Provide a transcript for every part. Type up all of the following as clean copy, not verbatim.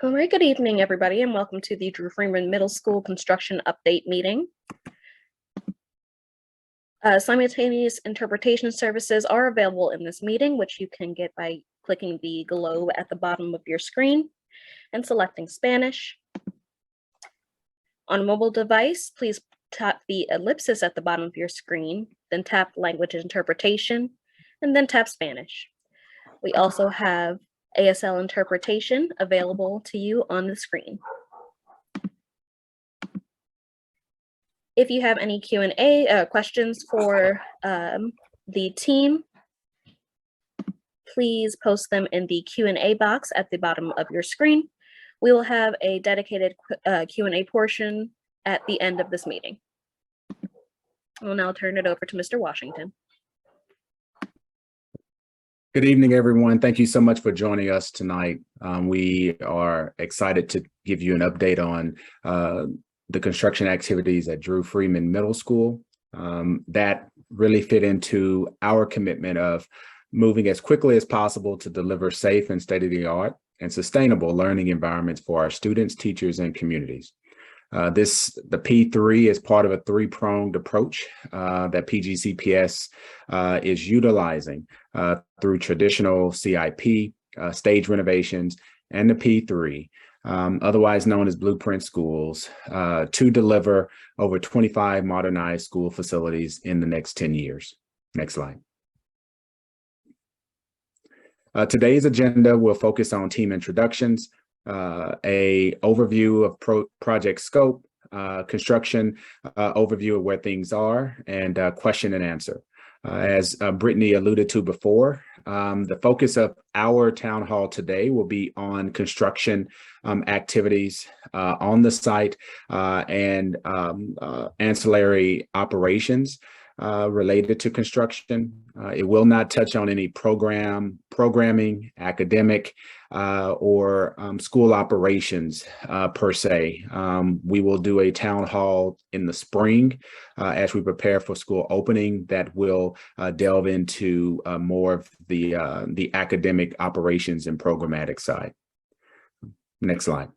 All right, good evening, everybody, and welcome to the Drew Freeman Middle School Construction Update Meeting. Simultaneous interpretation services are available in this meeting, which you can get by clicking the globe at the bottom of your screen and selecting Spanish. On a mobile device, please tap the ellipsis at the bottom of your screen, then tap Language Interpretation, and then tap Spanish. We also have ASL interpretation available to you on the screen. If you have any Q&A questions for the team, please post them in the Q&A box at the bottom of your screen. We will have a dedicated Q&A portion at the end of this meeting. I will now turn it over to Mr. Washington. Good evening, everyone. Thank you so much for joining us tonight. We are excited to give you an update on the construction activities at Drew Freeman Middle School that really fit into our commitment of moving as quickly as possible to deliver safe and state-of-the-art and sustainable learning environments for our students, teachers, and communities. The P3 is part of a three-pronged approach that PGCPS is utilizing through traditional CIP, stage renovations, and the P3, otherwise known as Blueprint Schools, to deliver over 25 modernized school facilities in the next 10 years. Next slide. Today's agenda will focus on team introductions, a overview of project scope, construction overview of where things are, and question and answer. As Brittany alluded to before, the focus of our town hall today will be on construction activities on the site and ancillary operations related to construction. It will not touch on any programming, academic, or school operations per se. We will do a town hall in the spring as we prepare for school opening that will delve into more of the academic operations and programmatic side. Next slide.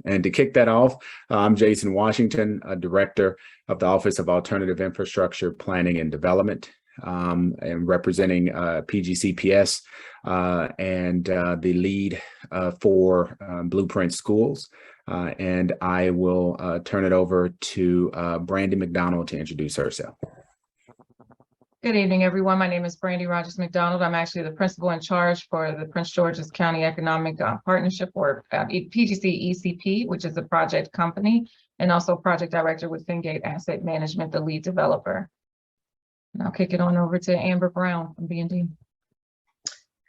And to kick that off, I'm Jason Washington, a director of the Office of Alternative Infrastructure Planning and Development, and representing PGCPS and the lead for Blueprint Schools. And I will turn it over to Brandy McDonald to introduce herself. Good evening, everyone. My name is Brandy Rogers McDonald. I'm actually the principal in charge for the Prince George's County Economic Partnership, or PGCECP, which is a project company, and also project director with Fingate Asset Management, the lead developer. And I'll kick it on over to Amber Brown from B&D.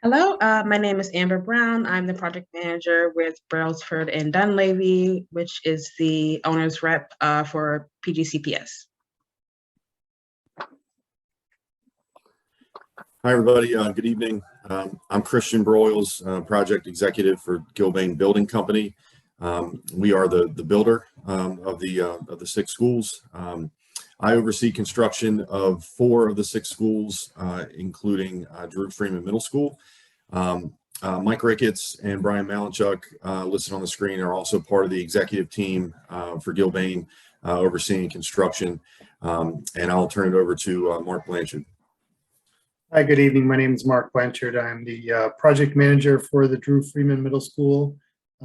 Hello, my name is Amber Brown. I'm the project manager with Brailsford and Dunleavy, which is the owner's rep for PGCPS. Hi, everybody. Good evening. I'm Christian Broyles, project executive for Gilbane Building Company. We are the builder of the 6 schools. I oversee construction of 4 of the 6 schools, including Drew Freeman Middle School. Mike Ricketts and Brian Malinchuk, listed on the screen, are also part of the executive team for Gilbane, overseeing construction. And I'll turn it over to Mark Blanchard. Hi, good evening. My name is Mark Blanchard. I'm the project manager for the Drew Freeman Middle School.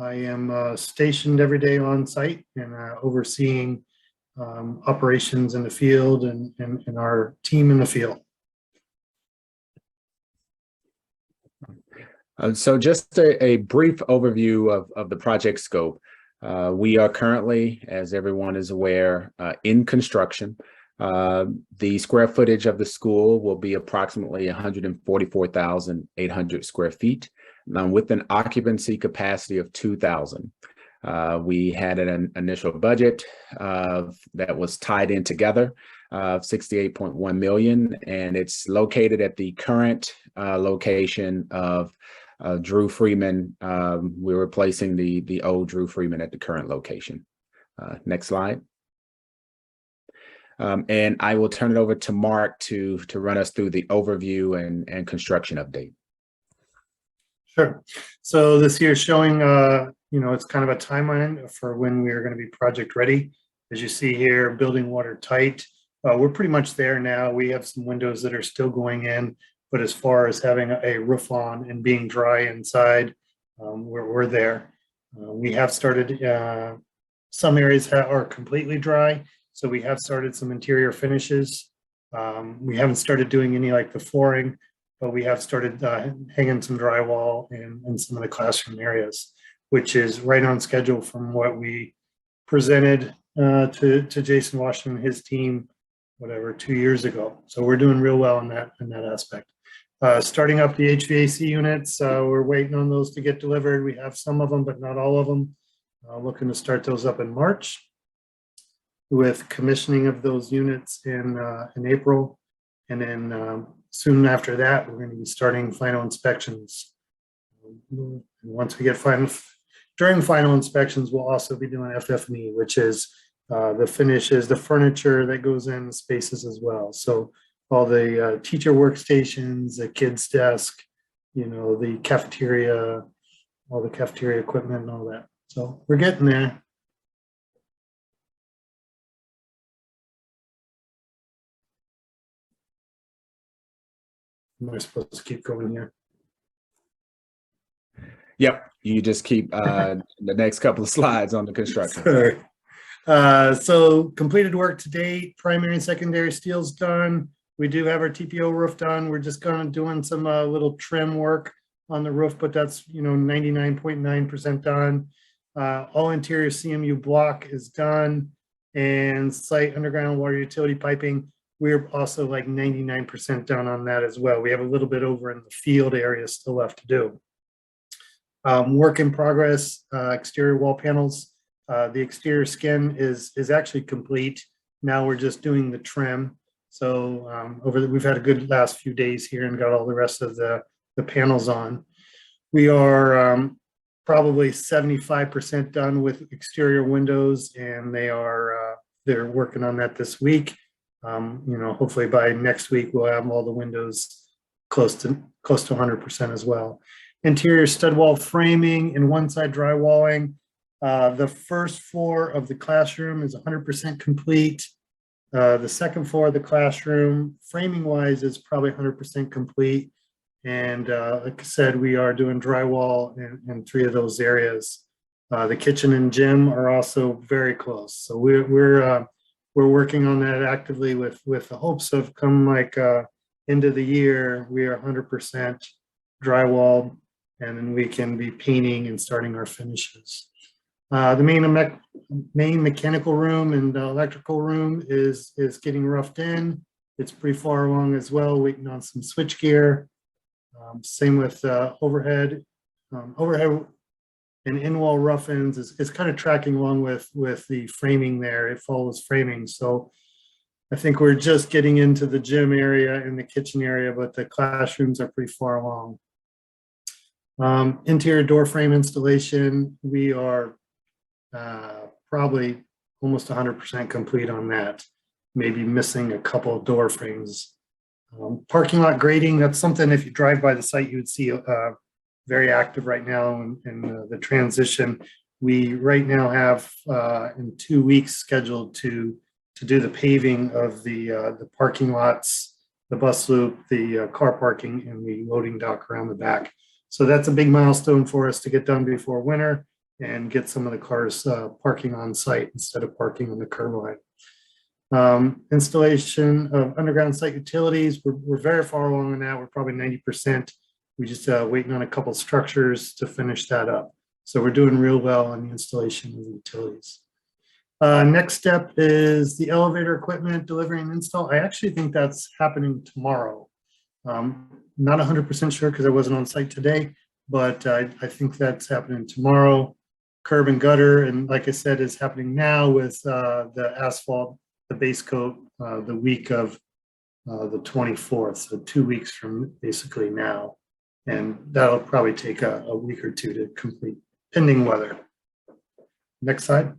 I am stationed every day on site and overseeing operations in the field and our team in the field. So just a brief overview of the project scope. We are currently, as everyone is aware, in construction. The square footage of the school will be approximately 144,800 square feet, with an occupancy capacity of 2,000. We had an initial budget that was tied in together of $68.1 million, and it's located at the current location of Drew Freeman. We're replacing the old Drew Freeman at the current location. Next slide. And I will turn it over to Mark to run us through the overview and construction update. Sure. So this here is showing, it's kind of a timeline for when we are going to be project ready. As you see here, building watertight. We're pretty much there now. We have some windows that are still going in, but as far as having a roof on and being dry inside, we're there. We have started, some areas are completely dry, so we have started some interior finishes. We haven't started doing any like the flooring, but we have started hanging some drywall in some of the classroom areas, which is right on schedule from what we presented to Jason Washington and his team, 2 years ago. So we're doing real well in that aspect. Starting up the HVAC units, we're waiting on those to get delivered. We have some of them, but not all of them. Looking to start those up in March, with commissioning of those units in April. And then soon after that, we're going to be starting final inspections. Once we get during final inspections, we'll also be doing FF&E, which is the finishes, the furniture that goes in the spaces as well. So all the teacher workstations, the kids' desk, the cafeteria, all the cafeteria equipment and all that. So we're getting there. Am I supposed to keep going here? Yep, you just keep the next couple of slides on the construction. Sorry. So completed work to date, primary and secondary steel's done. We do have our TPO roof done. We're just kind of doing some little trim work on the roof, but that's 99.9% done. All interior CMU block is done, and site underground water utility piping, we're also like 99% done on that as well. We have a little bit over in the field area still left to do. Work in progress, exterior wall panels. The exterior skin is actually complete. Now we're just doing the trim. So we've had a good last few days here and got all the rest of the panels on. We are probably 75% done with exterior windows, and they're working on that this week. Hopefully by next week we'll have all the windows close to 100% as well. Interior stud wall framing and one side drywalling. The first floor of the classroom is 100% complete. The second floor of the classroom, framing wise, is probably 100% complete. And like I said, we are doing drywall in 3 of those areas. The kitchen and gym are also very close. So we're working on that actively with the hopes of come end of the year, we are 100% drywall, and then we can be painting and starting our finishes. The main mechanical room and electrical room is getting roughed in. It's pretty far along as well, waiting on some switch gear. Same with overhead. Overhead and in-wall rough-ins is kind of tracking along with the framing there. It follows framing. So I think we're just getting into the gym area and the kitchen area, but the classrooms are pretty far along. Interior door frame installation, we are probably almost 100% complete on that. Maybe missing a couple of door frames. Parking lot grading, that's something if you drive by the site, you would see very active right now in the transition. We right now have in 2 weeks scheduled to do the paving of the parking lots, the bus loop, the car parking, and the loading dock around the back. So that's a big milestone for us to get done before winter and get some of the cars parking on site instead of parking on the curb line. Installation of underground site utilities, we're very far along in that. We're probably 90%. We're just waiting on a couple structures to finish that up. So we're doing real well on the installation of the utilities. Next step is the elevator equipment delivery and install. I actually think that's happening tomorrow. Not 100% sure because I wasn't on site today, but I think that's happening tomorrow. Curb and gutter, and like I said, is happening now with the asphalt, the base coat, the week of the 24th, so 2 weeks from basically now. And that'll probably take a week or two to complete, pending weather. Next slide.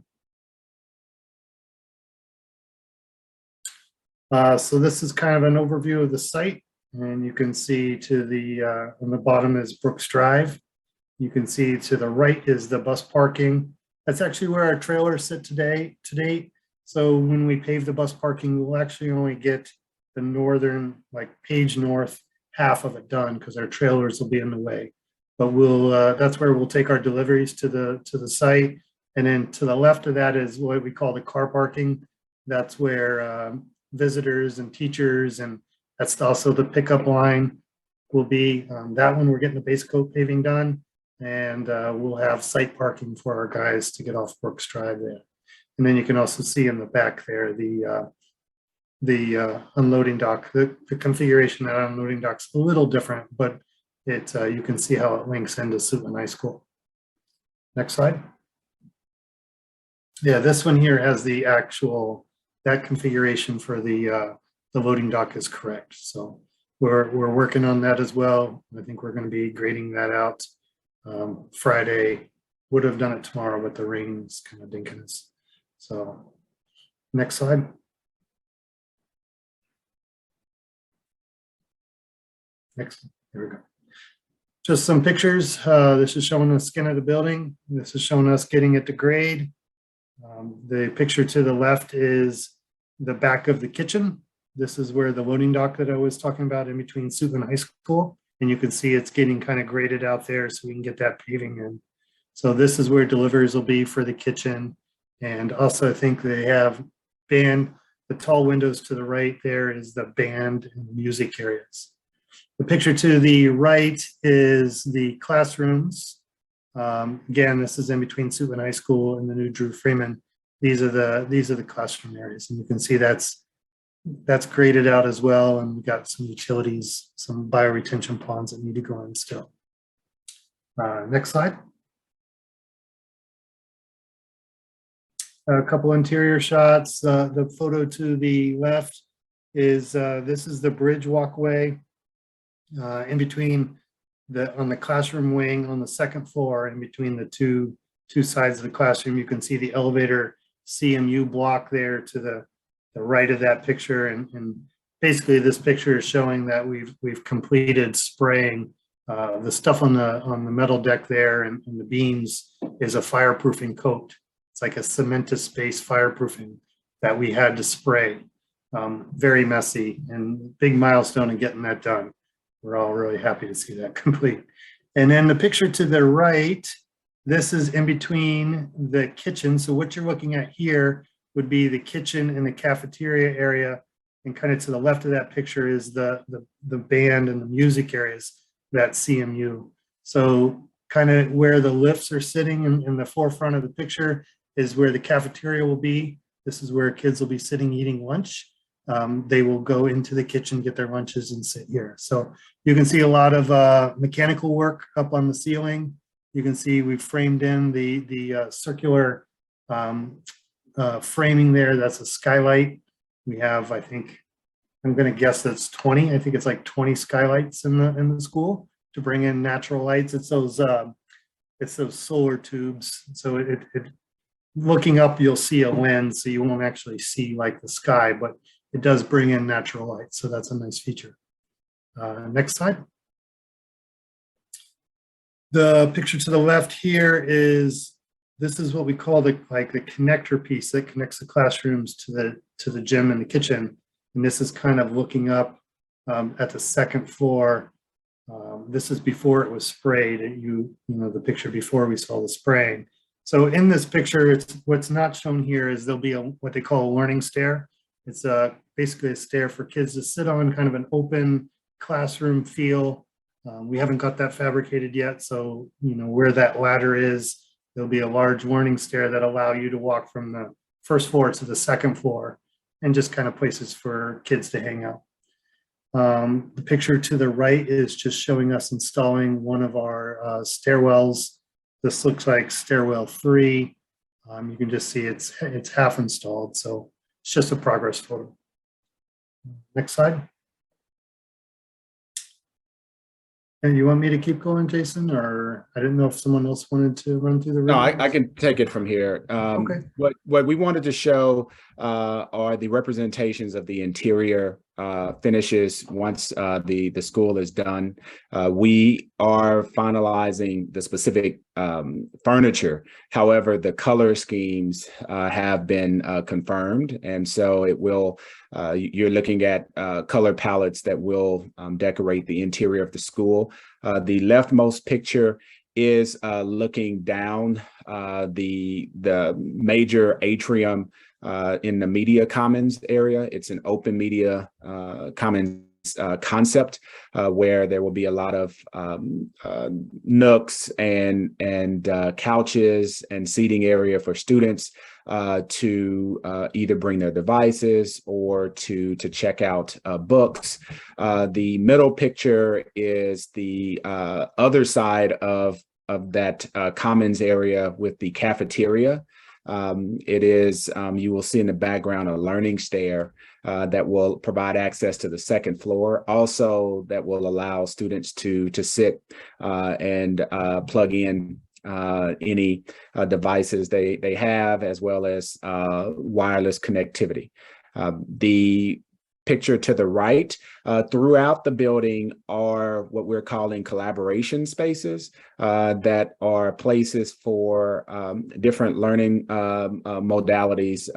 So this is kind of an overview of the site. And you can see to the, on the bottom is Brooks Drive. You can see to the right is the bus parking. That's actually where our trailers sit to date. So when we pave the bus parking, we'll actually only get the northern, like Page North half of it done because our trailers will be in the way. But we'll, that's where we'll take our deliveries to the site. And then to the left of that is what we call the car parking. That's where visitors and teachers, and that's also the pickup line will be. That one, we're getting the base coat paving done. And we'll have site parking for our guys to get off Brooks Drive there. And then you can also see in the back there, the unloading dock, the configuration of that unloading dock's a little different, but it, you can see how it links into Suitland High School. Next slide. Yeah, this one here has the actual, that configuration for the loading dock is correct. So we're working on that as well. I think we're going to be grading that out Friday. Would have done it tomorrow, but the rain's kind of dinking us. So next slide. Next, here we go. Just some pictures. This is showing the skin of the building. This is showing us getting it to grade. The picture to the left is the back of the kitchen. This is where the loading dock that I was talking about in between Suitland High School. And you can see it's getting kind of graded out there so we can get that paving in. So this is where deliveries will be for the kitchen. And also I think they have band, the tall windows to the right there is the band and music areas. The picture to the right is the classrooms. Again, this is in between Suitland High School and the new Drew Freeman. These are the classroom areas, and you can see that's graded out as well. And we've got some utilities, some bioretention ponds that need to go in still. Next slide. A couple interior shots. The photo to the left is this is the bridge walkway in between on the classroom wing on the second floor, in between the two sides of the classroom. You can see the elevator CMU block there to the right of that picture, and basically this picture is showing that we've completed spraying the stuff on the metal deck there, and the beams is a fireproofing coat. It's like a cementous-based fireproofing that we had to spray. Very messy and big milestone in getting that done. We're all really happy to see that complete. And then the picture to the right, this is in between the kitchen. So what you're looking at here would be the kitchen and the cafeteria area. And kind of to the left of that picture is the band and the music areas, that CMU. So kind of where the lifts are sitting in the forefront of the picture is where the cafeteria will be. This is where kids will be sitting eating lunch. They will go into the kitchen, get their lunches, and sit here. So you can see a lot of mechanical work up on the ceiling. You can see we've framed in the circular framing there. That's a skylight. We have, I think, I'm going to guess that's 20. I think it's like 20 skylights in the school to bring in natural lights. It's those solar tubes. So it looking up, you'll see a lens, so you won't actually see like the sky, but it does bring in natural light. So that's a nice feature. Next slide. The picture to the left here is, this is what we call the connector piece that connects the classrooms to the gym and the kitchen. And this is kind of looking up at the second floor. This is before it was sprayed. You know, the picture before we saw the spraying. So in this picture, what's not shown here is there'll be what they call a learning stair. It's basically a stair for kids to sit on, kind of an open classroom feel. We haven't got that fabricated yet. So, you know, where that ladder is, there'll be a large learning stair that allow you to walk from the first floor to the second floor, and just kind of places for kids to hang out. The picture to the right is just showing us installing one of our stairwells. This looks like stairwell 3. You can just see it's half installed, so it's just a progress photo. Next slide. And you want me to keep going, Jason, or I didn't know if someone else wanted to run through the. No, I can take it from here. Okay. What we wanted to show are the representations of the interior finishes once the school is done. We are finalizing the specific furniture. However, the color schemes have been confirmed, and so it will. You're looking at color palettes that will decorate the interior of the school. The leftmost picture is looking down the major atrium in the media commons area. It's an open media commons concept where there will be a lot of nooks and couches and seating area for students to either bring their devices or to check out books. The middle picture is the other side of that commons area with the cafeteria. It is, you will see in the background, a learning stair that will provide access to the second floor. Also, that will allow students to sit and plug in any devices they have, as well as wireless connectivity. The picture to the right, throughout the building are what we're calling collaboration spaces that are places for different learning modalities,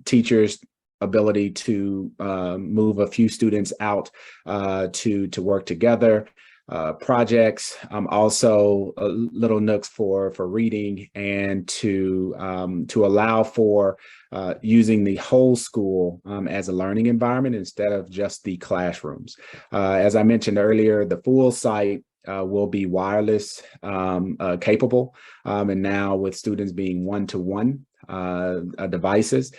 teachers' ability to move a few students out to work together, projects, also little nooks for reading, and to allow for using the whole school as a learning environment instead of just the classrooms. As I mentioned earlier, the full site will be wireless capable, and now with students being one-to-one devices,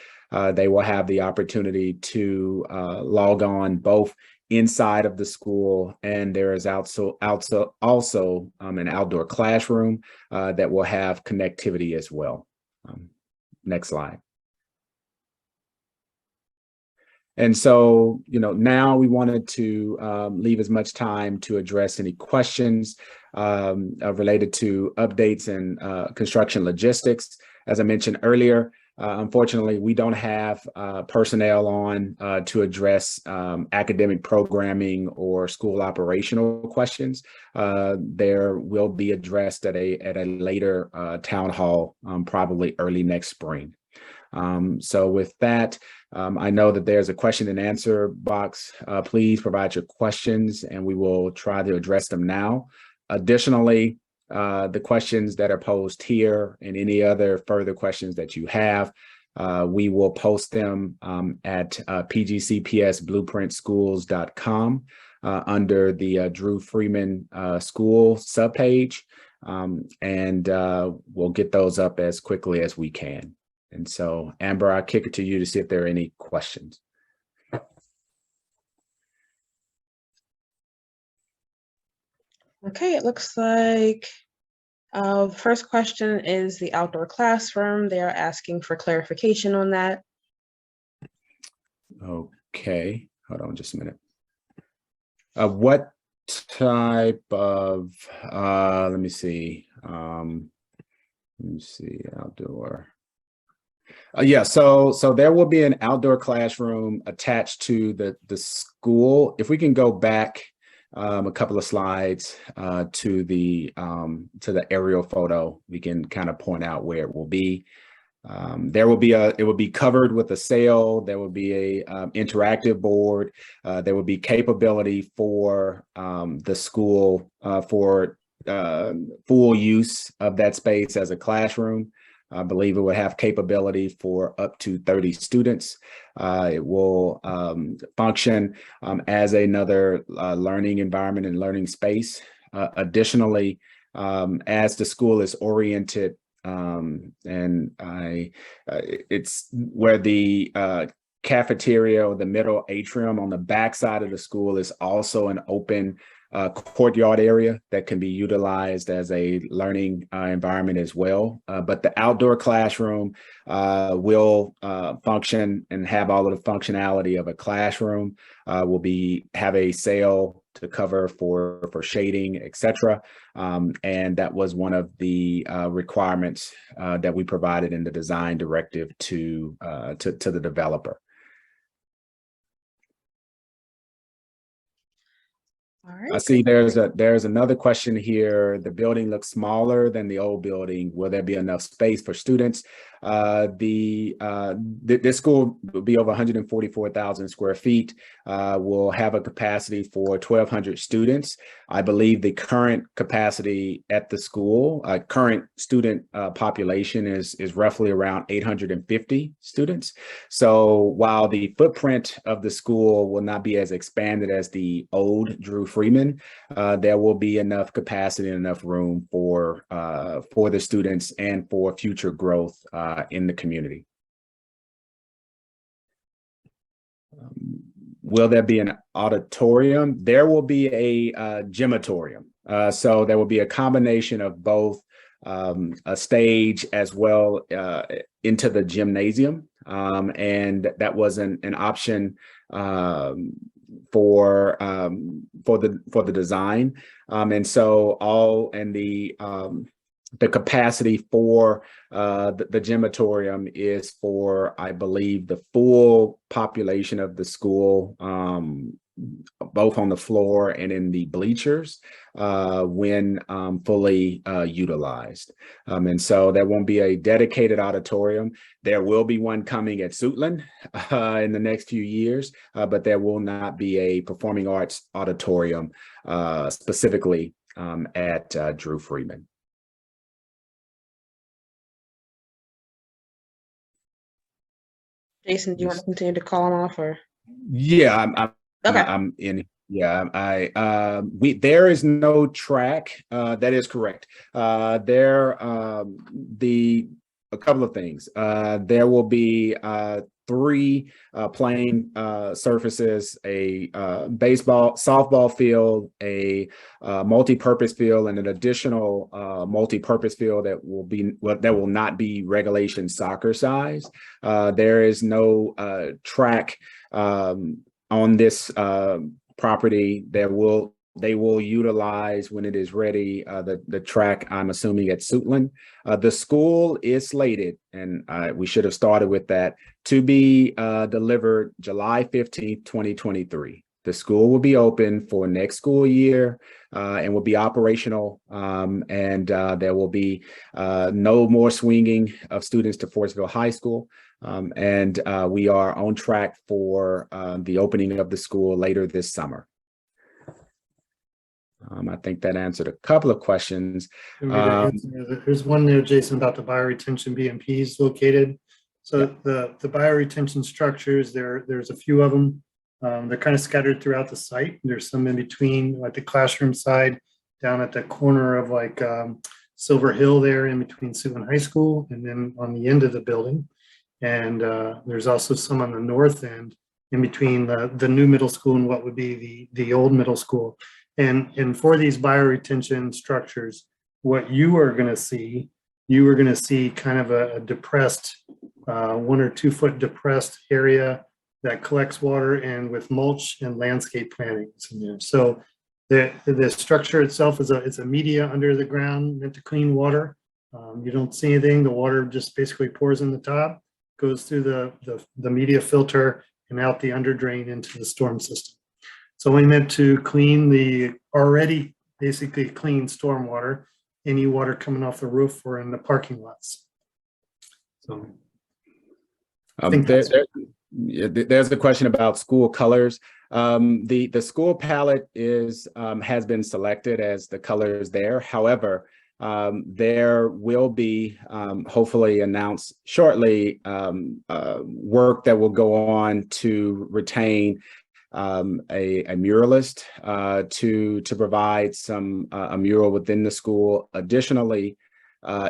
they will have the opportunity to log on both inside of the school, and there is also an outdoor classroom that will have connectivity as well. Next slide. And so, now we wanted to leave as much time to address any questions related to updates and construction logistics. As I mentioned earlier, unfortunately, we don't have personnel on to address academic programming or school operational questions. There will be addressed at a later town hall, probably early next spring. So with that, I know that there's a question and answer box. Please provide your questions and we will try to address them now. Additionally, the questions that are posed here and any other further questions that you have, we will post them at pgcpsblueprintschools.com under the Drew Freeman School subpage, and we'll get those up as quickly as we can. And so, Amber, I'll kick it to you to see if there are any questions. Okay, it looks like first question is the outdoor classroom. They are asking for clarification on that. Okay, hold on just a minute. What type of, let me see, outdoor. Yeah, so there will be an outdoor classroom attached to the school. If we can go back a couple of slides to the aerial photo, we can kind of point out where it will be. It will be covered with a sail. There will be a interactive board. There will be capability for the school for full use of that space as a classroom. I believe it will have capability for up to 30 students. It will function as another learning environment and learning space. Additionally, as the school is oriented, it's where the cafeteria or the middle atrium on the back side of the school is also an open courtyard area that can be utilized as a learning environment as well. But the outdoor classroom will function and have all of the functionality of a classroom. Will have a sail to cover for shading, etc. And that was one of the requirements that we provided in the design directive to the developer. All right. I see there's another question here. The building looks smaller than the old building. Will there be enough space for students? This school will be over 144,000 square feet. Will have a capacity for 1,200 students. I believe the current capacity at the school, current student population is roughly around 850 students. So while the footprint of the school will not be as expanded as the old Drew Freeman, there will be enough capacity and enough room for the students and for future growth in the community. Will there be an auditorium? There will be a gymatorium. So there will be a combination of both a stage as well into the gymnasium. And that was an option for the design. And so the capacity for the gymatorium is for, I believe, the full population of the school, both on the floor and in the bleachers when fully utilized. And so there won't be a dedicated auditorium. There will be one coming at Suitland in the next few years, but there will not be a performing arts auditorium specifically at Drew Freeman. Jason, do you want to continue to call them off or? Yeah, Okay. I'm in. Yeah, there is no track. That is correct. A couple of things. There will be 3 playing surfaces, a softball field, a multi-purpose field, and an additional multi-purpose field that will not be regulation soccer size. There is no track on this property. They will utilize, when it is ready, the track, I'm assuming, at Suitland. The school is slated, and we should have started with that, to be delivered July 15th, 2023. The school will be open for next school year and will be operational. And there will be no more swinging of students to Forestville High School. And we are on track for the opening of the school later this summer. I think that answered a couple of questions. There's one there, Jason, about the bioretention BMPs located. So the bioretention structures, there's a few of them. They're kind of scattered throughout the site. There's some in between, like the classroom side, down at the corner of like Silver Hill there in between Suitland High School, and then on the end of the building. And there's also some on the north end in between the new middle school and what would be the old middle school. And for these bioretention structures, what you are going to see kind of a depressed, 1 or 2 foot depressed area that collects water, and with mulch and landscape plantings in there. So the structure itself is a media under the ground meant to clean water. You don't see anything. The water just basically pours in the top, goes through the media filter and out the under drain into the storm system. So we meant to clean the already basically clean stormwater, any water coming off the roof or in the parking lots. So I think there's a question about school colors. The school palette has been selected as the colors there. However, there will be hopefully announced shortly work that will go on to retain a muralist to provide a mural within the school. Additionally,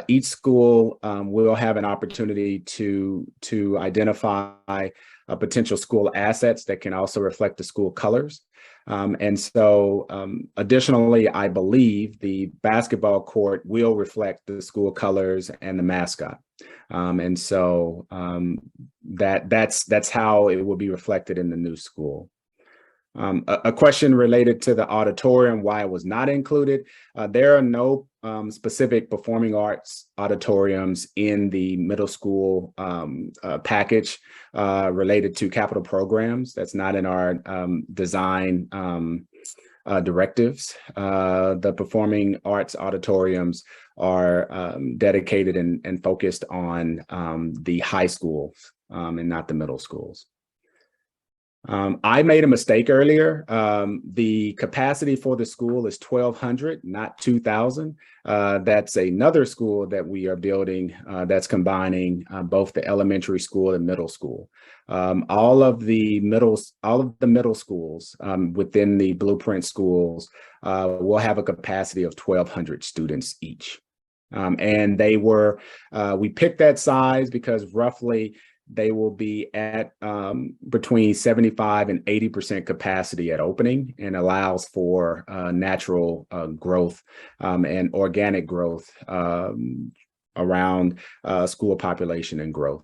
each school will have an opportunity to identify potential school assets that can also reflect the school colors. And so additionally, I believe the basketball court will reflect the school colors and the mascot. And so that's how it will be reflected in the new school. A question related to the auditorium, why it was not included. There are no specific performing arts auditoriums in the middle school package related to capital programs. That's not in our design directives. The performing arts auditoriums are dedicated and focused on the high schools and not the middle schools. I made a mistake earlier. The capacity for the school is 1,200, not 2,000. That's another school that we are building that's combining both the elementary school and middle school. All of the middle schools within the Blueprint schools will have a capacity of 1,200 students each. And we picked that size because roughly they will be at between 75 and 80% capacity at opening, and allows for natural growth and organic growth around school population and growth.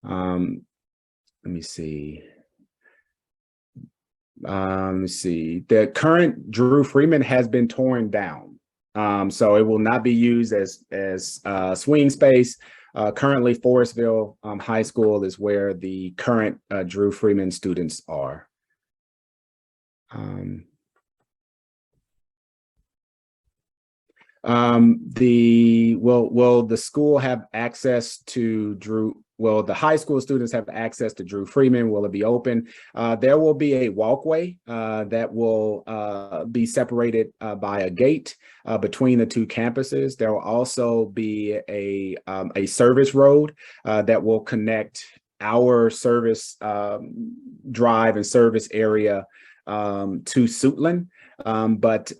Let me see. The current Drew Freeman has been torn down, so it will not be used as swing space. Currently, Forestville High School is where the current Drew Freeman students are. Will the school have access to Drew? Well, the high school students have access to Drew Freeman. Will it be open? There will be a walkway that will be separated by a gate between the two campuses. There will also be a service road that will connect our service drive and service area to Suitland. But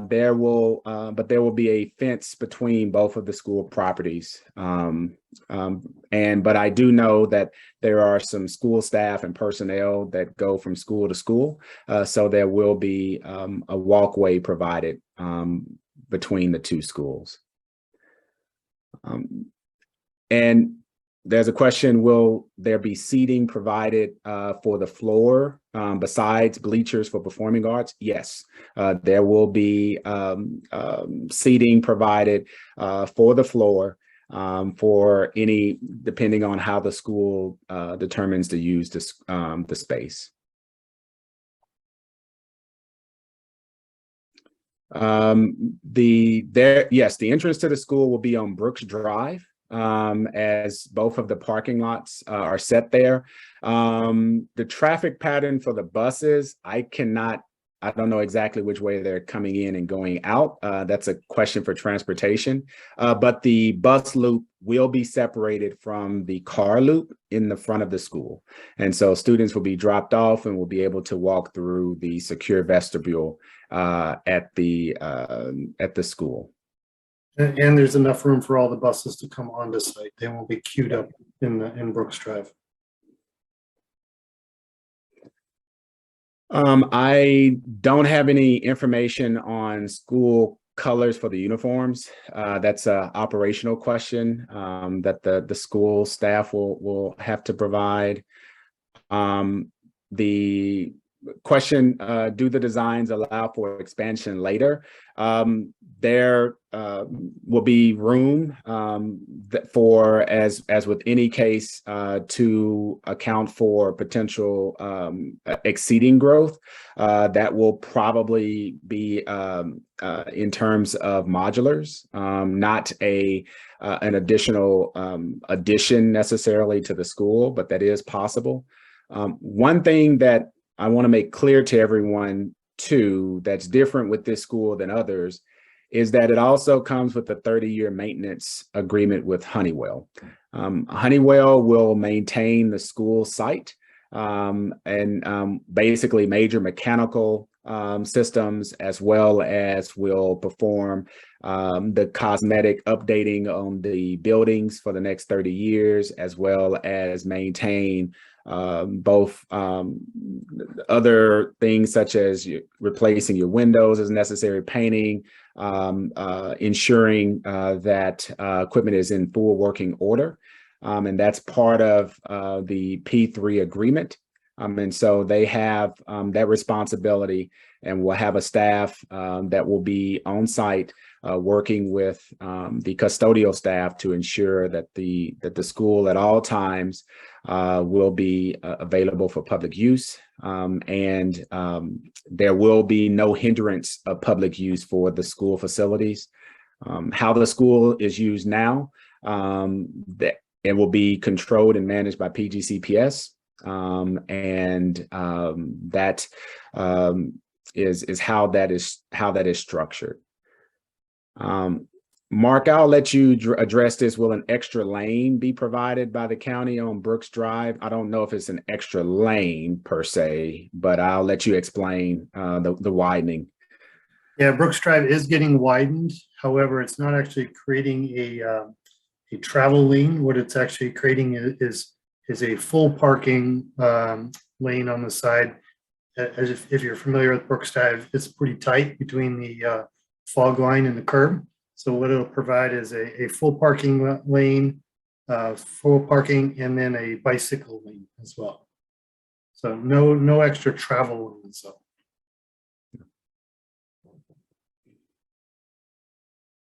there will be a fence between both of the school properties. But I do know that there are some school staff and personnel that go from school to school. So there will be a walkway provided between the two schools. And there's a question, will there be seating provided for the floor besides bleachers for performing arts? Yes, there will be seating provided for the floor for any, depending on how the school determines to use this, the space. Yes, the entrance to the school will be on Brooks Drive. As both of the parking lots are set there. The traffic pattern for the buses, I don't know exactly which way they're coming in and going out. That's a question for transportation. But the bus loop will be separated from the car loop in the front of the school. And so students will be dropped off and will be able to walk through the secure vestibule at the school. And there's enough room for all the buses to come onto site. They won't be queued up in Brooks Drive. I don't have any information on school colors for the uniforms. That's an operational question that the school staff will have to provide. The question, do the designs allow for expansion later? There will be room for, as with any case, to account for potential exceeding growth. That will probably be in terms of modulars, not an additional addition necessarily to the school, but that is possible. One thing that I want to make clear to everyone too, that's different with this school than others, is that it also comes with a 30-year maintenance agreement with Honeywell. Honeywell will maintain the school site and basically major mechanical systems, as well as will perform the cosmetic updating on the buildings for the next 30 years, as well as maintain both other things such as replacing your windows as necessary, painting, ensuring that equipment is in full working order. And that's part of the P3 agreement. And so they have that responsibility, and will have a staff that will be on site working with the custodial staff to ensure that the school at all times will be available for public use, and there will be no hindrance of public use for the school facilities. How the school is used now, that it will be controlled and managed by PGCPS, and that is how that is structured. Mark, I'll let you address this. Will an extra lane be provided by the county on Brooks Drive? I don't know if it's an extra lane per se, but I'll let you explain the widening. Yeah, Brooks Drive is getting widened. However, it's not actually creating a travel lane. What it's actually creating is a full parking lane on the side. As if you're familiar with Brooks Drive, it's pretty tight between the fog line and the curb. So what it'll provide is a full parking lane, full parking, and then a bicycle lane as well. So no extra travel lanes. So.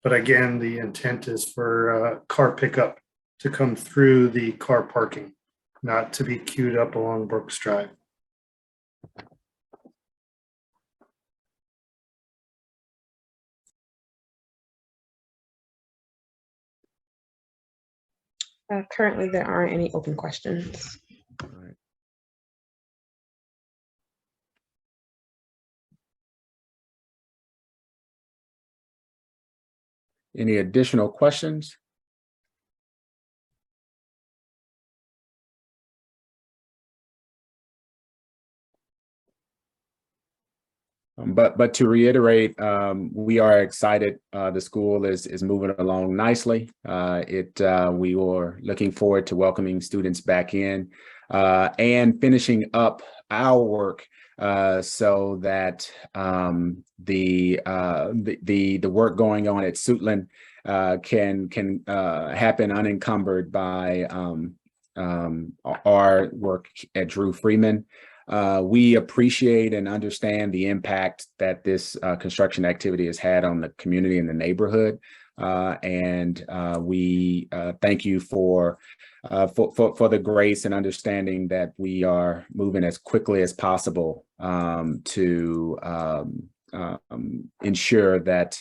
But again, the intent is for car pickup to come through the car parking, not to be queued up along Brooks Drive. Currently, there aren't any open questions. All right. Any additional questions? But to reiterate, we are excited. The school is moving along nicely. We were looking forward to welcoming students back in and finishing up our work so that the work going on at Suitland can happen unencumbered by our work at Drew Freeman. We appreciate and understand the impact that this construction activity has had on the community and the neighborhood, and we thank you for the grace and understanding that we are moving as quickly as possible to ensure that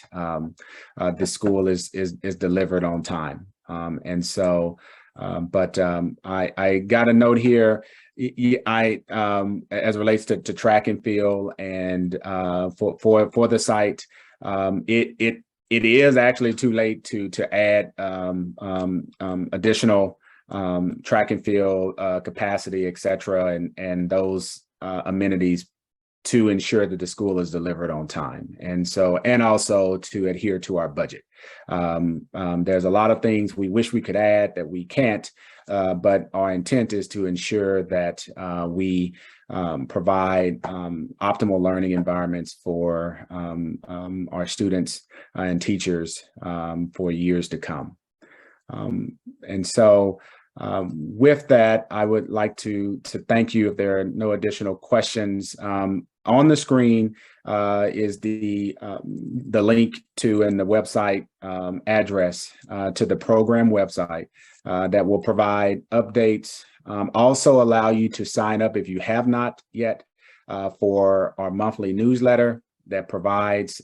the school is delivered on time. And so, I got a note here. As it relates to track and field and for the site, it is actually too late to add additional track and field capacity, et cetera, and those amenities to ensure that the school is delivered on time. And so, and also to adhere to our budget. There's a lot of things we wish we could add that we can't, but our intent is to ensure that we provide optimal learning environments for our students and teachers for years to come. And so with that, I would like to thank you. If there are no additional questions, on the screen is the link to and the website address to the program website that will provide updates. Also allow you to sign up if you have not yet for our monthly newsletter that provides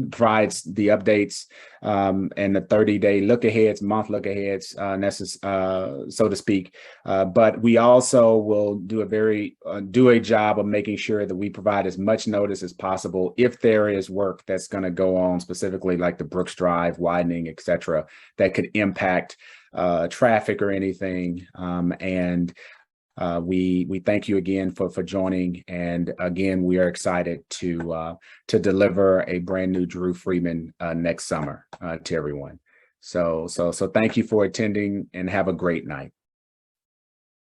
provides the updates and the 30-day look aheads, month look aheads, so to speak. But we also will do a job of making sure that we provide as much notice as possible if there is work that's going to go on, specifically like the Brooks Drive widening, et cetera, that could impact traffic or anything. We thank you again for joining, and again we are excited to deliver a brand new Drew Freeman next summer to everyone. So thank you for attending, and have a great night.